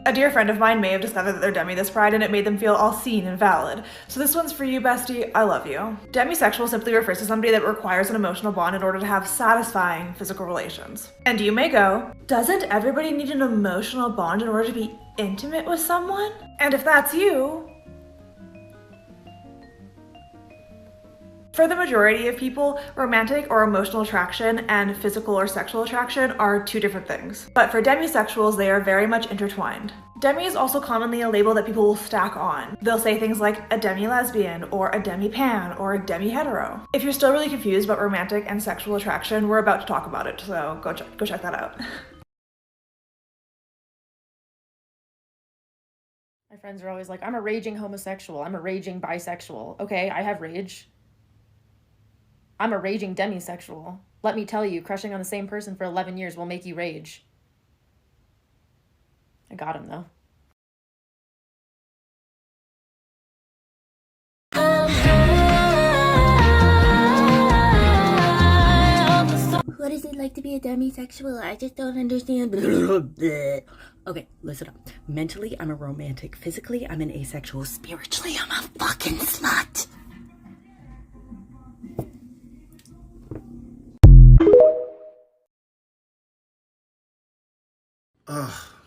A dear friend of mine may have discovered that they're demi this pride and it made them feel all seen and valid. So this one's for you, bestie. I love you. Demisexual simply refers to somebody that requires an emotional bond in order to have satisfying physical relations. And you may go, doesn't everybody need an emotional bond in order to be intimate with someone? And if that's you, for the majority of people, romantic or emotional attraction and physical or sexual attraction are two different things. But for demisexuals, they are very much intertwined. Demi is also commonly a label that people will stack on. They'll say things like a demi-lesbian or a demi-pan or a demi-hetero. If you're still really confused about romantic and sexual attraction, we're about to talk about it, so go check that out. My friends are always like, I'm a raging homosexual, I'm a raging bisexual. Okay, I have rage. I'm a raging demisexual. Let me tell you, crushing on the same person for 11 years will make you rage. I got him, though. What is it like to be a demisexual? I just don't understand. Okay, listen up. Mentally, I'm a romantic. Physically, I'm an asexual. Spiritually, I'm a fucking slut.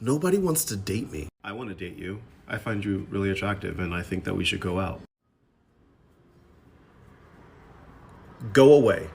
Nobody wants to date me. I want to date you. I find you really attractive and I think that we should go out. Go away.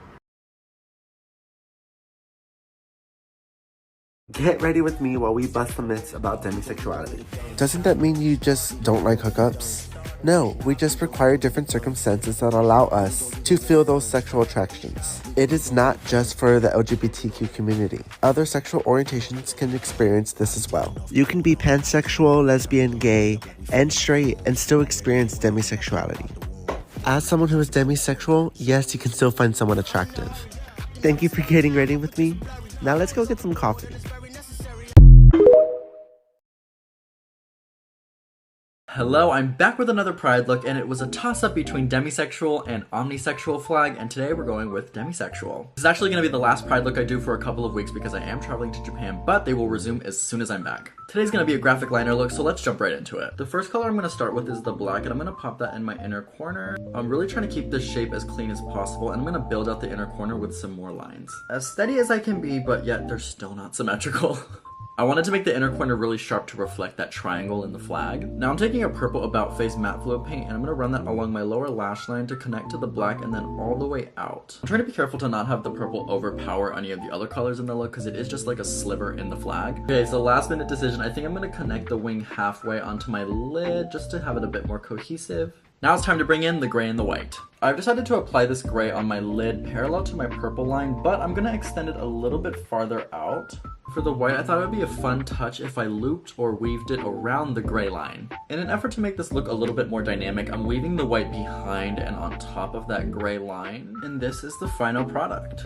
Get ready with me while we bust the myths about demisexuality. Doesn't that mean you just don't like hookups? No, we just require different circumstances that allow us to feel those sexual attractions. It is not just for the LGBTQ community. Other sexual orientations can experience this as well. You can be pansexual, lesbian, gay, and straight and still experience demisexuality. As someone who is demisexual, yes, you can still find someone attractive. Thank you for getting ready with me. Now let's go get some coffee. Hello, I'm back with another Pride look, and it was a toss-up between demisexual and omnisexual flag, and today we're going with demisexual. This is actually going to be the last Pride look I do for a couple of weeks because I am traveling to Japan, but they will resume as soon as I'm back. Today's going to be a graphic liner look, so let's jump right into it. The first color I'm going to start with is the black, and I'm going to pop that in my inner corner. I'm really trying to keep this shape as clean as possible, and I'm going to build out the inner corner with some more lines. As steady as I can be, but yet they're still not symmetrical. I wanted to make the inner corner really sharp to reflect that triangle in the flag. Now I'm taking a purple About Face matte fluid paint and I'm going to run that along my lower lash line to connect to the black and then all the way out. I'm trying to be careful to not have the purple overpower any of the other colors in the look because it is just like a sliver in the flag. Okay, so last minute decision, I think I'm going to connect the wing halfway onto my lid just to have it a bit more cohesive. Now it's time to bring in the gray and the white. I've decided to apply this gray on my lid parallel to my purple line, but I'm gonna extend it a little bit farther out. For the white, I thought it would be a fun touch if I looped or weaved it around the gray line. In an effort to make this look a little bit more dynamic, I'm weaving the white behind and on top of that gray line, and this is the final product.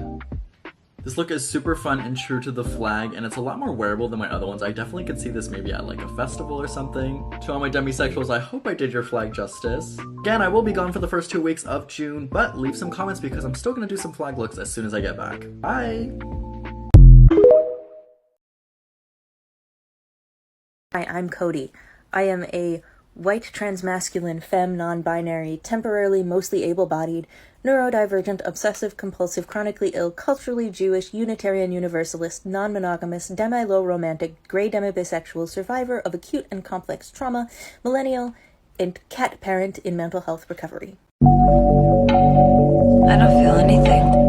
This look is super fun and true to the flag, and it's a lot more wearable than my other ones. I definitely could see this maybe at like a festival or something. To all my demisexuals, I hope I did your flag justice. Again, I will be gone for the first 2 weeks of June, but leave some comments because I'm still gonna do some flag looks as soon as I get back. Bye! Hi, I'm Cody. I am a white transmasculine femme non-binary, temporarily mostly able-bodied, neurodivergent, obsessive-compulsive, chronically ill, culturally Jewish, Unitarian Universalist, non-monogamous, demi-low romantic, gray demi-bisexual, survivor of acute and complex trauma, millennial, and cat parent in mental health recovery. I don't feel anything.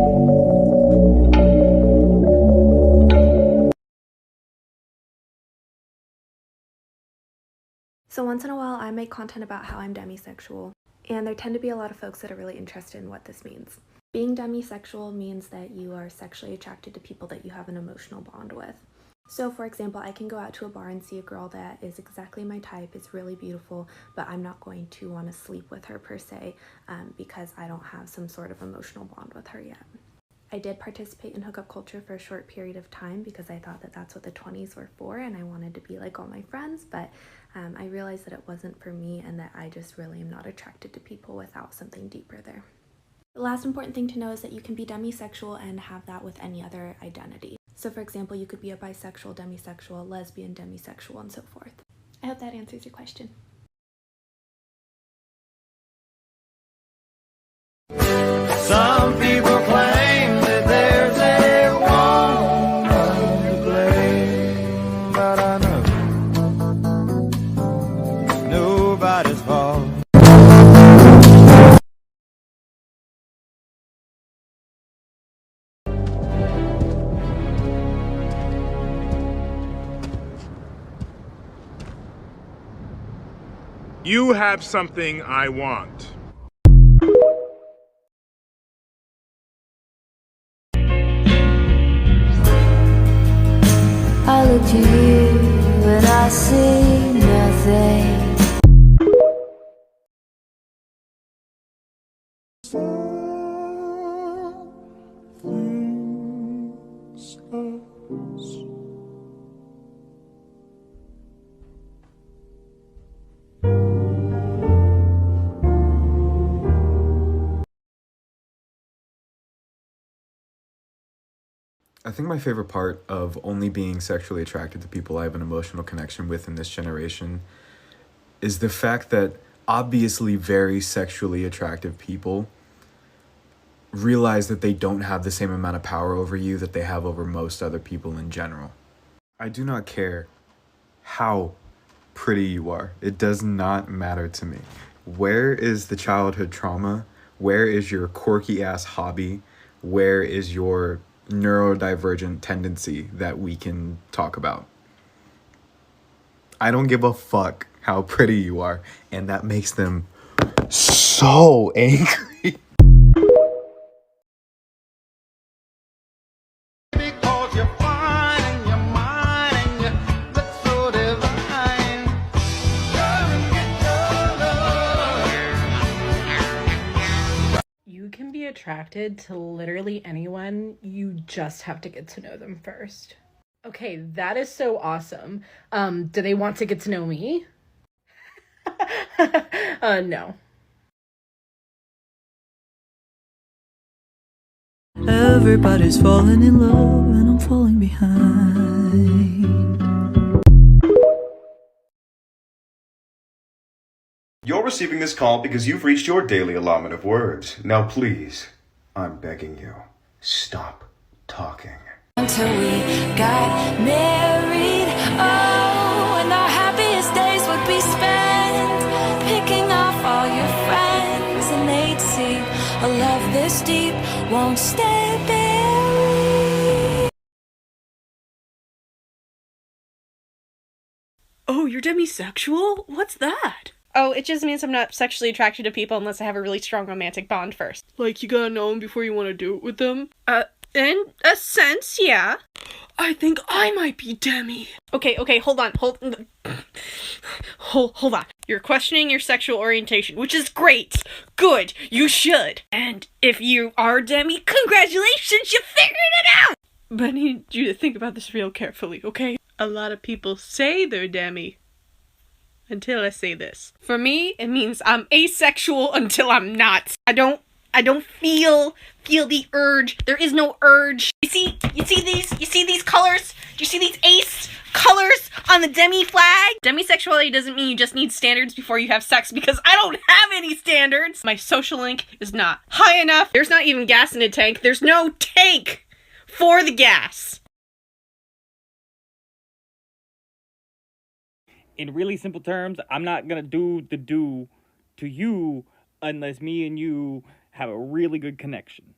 So once in a while I make content about how I'm demisexual, and there tend to be a lot of folks that are really interested in what this means. Being demisexual means that you are sexually attracted to people that you have an emotional bond with. So for example, I can go out to a bar and see a girl that is exactly my type, is really beautiful, but I'm not going to want to sleep with her per se because I don't have some sort of emotional bond with her yet. I did participate in hookup culture for a short period of time because I thought that that's what the 20s were for and I wanted to be like all my friends, but I realized that it wasn't for me and that I just really am not attracted to people without something deeper there. The last important thing to know is that you can be demisexual and have that with any other identity. So for example, you could be a bisexual, demisexual, lesbian, demisexual, and so forth. I hope that answers your question. Some people claim that there's a woman to blame, but I know it's nobody's fault. You have something I want. I look to you and I see nothing. I think my favorite part of only being sexually attracted to people I have an emotional connection with in this generation is the fact that obviously very sexually attractive people realize that they don't have the same amount of power over you that they have over most other people in general. I do not care how pretty you are. It does not matter to me. Where is the childhood trauma? Where is your quirky ass hobby? Where is your neurodivergent tendency that we can talk about? I don't give a fuck how pretty you are, and that makes them so angry. Because you're fine and you're mine and you look so divine. Come and get your love. You can be attracted to literally anyone, you just have to get to know them first. Okay, that is so awesome. Do they want to get to know me? No. Everybody's falling in love and I'm falling behind. You're receiving this call because you've reached your daily allotment of words. Now please, I'm begging you, stop talking. Until we got married, oh, and our happiest days would be spent picking off all your friends, and they'd see a love this deep won't stay buried. Oh, you're demisexual? What's that? Oh, it just means I'm not sexually attracted to people unless I have a really strong romantic bond first. Like, you gotta know them before you want to do it with them? In a sense, yeah. I think I might be demi. Okay, hold on. Hold on. You're questioning your sexual orientation, which is great. Good, you should. And if you are demi, congratulations, you figured it out! But I need you to think about this real carefully, okay? A lot of people say they're demi. Until I say this. For me, it means I'm asexual until I'm not. I don't feel the urge. There is no urge. You see these colors? Do you see these ace colors on the demi flag? Demisexuality doesn't mean you just need standards before you have sex, because I don't have any standards. My social link is not high enough. There's not even gas in a tank. There's no tank for the gas. In really simple terms, I'm not gonna do the do to you unless me and you have a really good connection.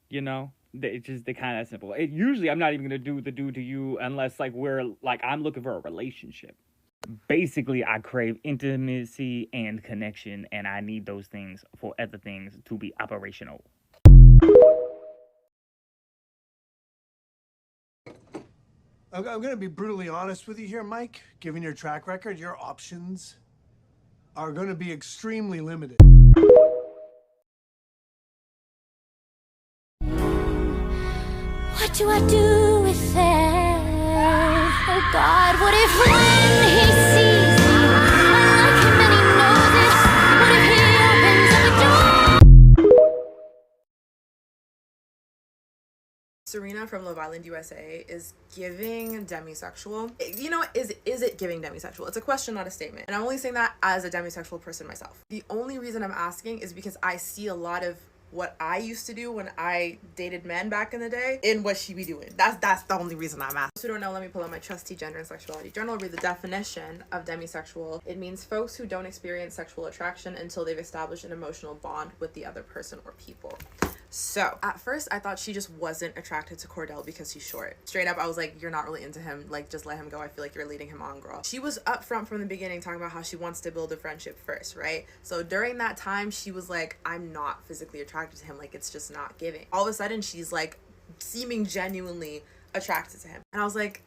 You know? It's just the kind of simple. Usually I'm not even gonna do the do to you unless I'm looking for a relationship. Basically, I crave intimacy and connection, and I need those things for other things to be operational. I'm going to be brutally honest with you here, Mike. Given your track record, your options are going to be extremely limited. What do I do with it? Oh God, what if when he sees me, I like him and he knows it? What if he opens up a door? Serena from Love Island USA is giving demisexual. You know, is it giving demisexual? It's a question, not a statement. And I'm only saying that as a demisexual person myself. The only reason I'm asking is because I see a lot of what I used to do when I dated men back in the day in what she be doing. That's the only reason I'm asking. So don't know, let me pull out my trusty gender and sexuality journal, read the definition of demisexual. It means folks who don't experience sexual attraction until they've established an emotional bond with the other person or people. So at first I thought she just wasn't attracted to Cordell because he's short. Straight up, I was like, you're not really into him. Like, just let him go. I feel like you're leading him on, girl. She was upfront from the beginning talking about how she wants to build a friendship first, right? So during that time, she was like, I'm not physically attracted to him. Like, it's just not giving. All of a sudden, she's like seeming genuinely attracted to him. And I was like,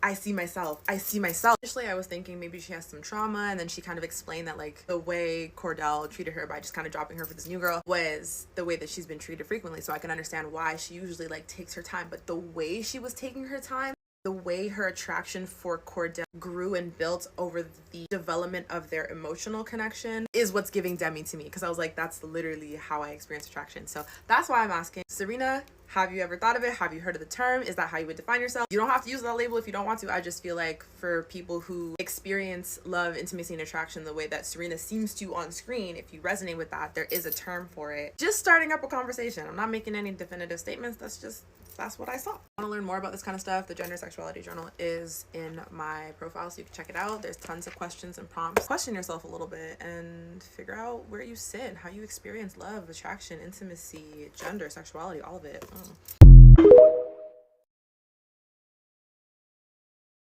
I see myself. Initially, I was thinking maybe she has some trauma, and then she kind of explained that like the way Cordell treated her by just kind of dropping her for this new girl was the way that she's been treated frequently. So I can understand why she usually like takes her time. But the way she was taking her time, the way her attraction for Cordell grew and built over the development of their emotional connection is what's giving Demi to me. Because I was like, that's literally how I experience attraction. So that's why I'm asking. Serena, have you ever thought of it? Have you heard of the term? Is that how you would define yourself? You don't have to use that label if you don't want to. I just feel like for people who experience love, intimacy, and attraction the way that Serena seems to on screen, if you resonate with that, there is a term for it. Just starting up a conversation. I'm not making any definitive statements. That's what I saw. Want to learn more about this kind of stuff? The Gender Sexuality Journal is in my profile, so you can check it out. There's tons of questions and prompts. Question yourself a little bit and figure out where you sit, how you experience love, attraction, intimacy, gender, sexuality, all of it.